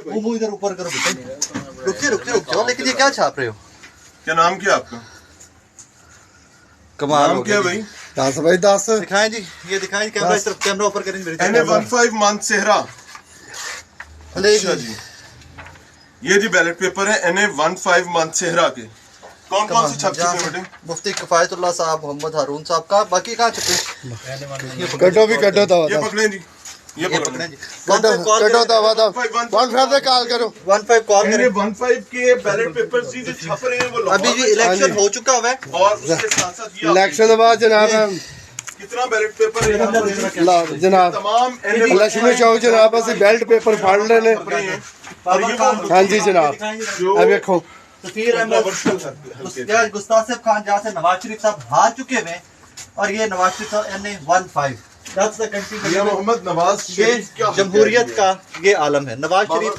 वो मुंह इधर ऊपर करो बेटे। रुक जाओ। लेकिन ये क्या छाप रहे हो? क्या नाम क्या आपका? कमाल नाम हो क्या गया भाई? 10 भाई 10 दिखाएं जी, ये दिखाएं जी, कैमरा इस तरफ, कैमरा ऊपर करें मेरे एनए 15 मानसेहरा। अच्छा जी, ये जी बैलेट पेपर है एनए 15 मानसेहरा के। कौन कौन से छप चुके हैं बेटे? मुफ्ती किफायतुल्लाह साहब, मोहम्मद हारून साहब का। बाकी कहाँ छपे? कटो भी कटो तो ये पकड़े जी, ये पकड़े पकड़े जी। कटो कटो तो वादा 15 से कॉल करो। 15 कॉल एनए करें। 15 के बैलेट पेपर्स जी जो छप रहे हैं वो लाहौर अभी जी में इलेक्शन हो चुका हुआ है। और उसके साथ साथ ये इलेक्शन बाद जनाब कितना बैलेट पेपर है यहाँ पर? ला जनाब तमाम इलेक्शन चौक जनाब असि बेल्ट पेपर फाड़ लेने। और ये वो हाँ जी जनाब, जो अब देखो सफीर अहमद गुस्ताफ साहब खान, जहाँ से नवाज शरीफ साहब हार चुके हैं, और ये नवाज शरीफ साहब एनए 15 दैट्स द कंट्री। ये मोहम्मद नवाज ये शरीफ क्या जमहूरियत का ये आलम है। नवाज शरीफ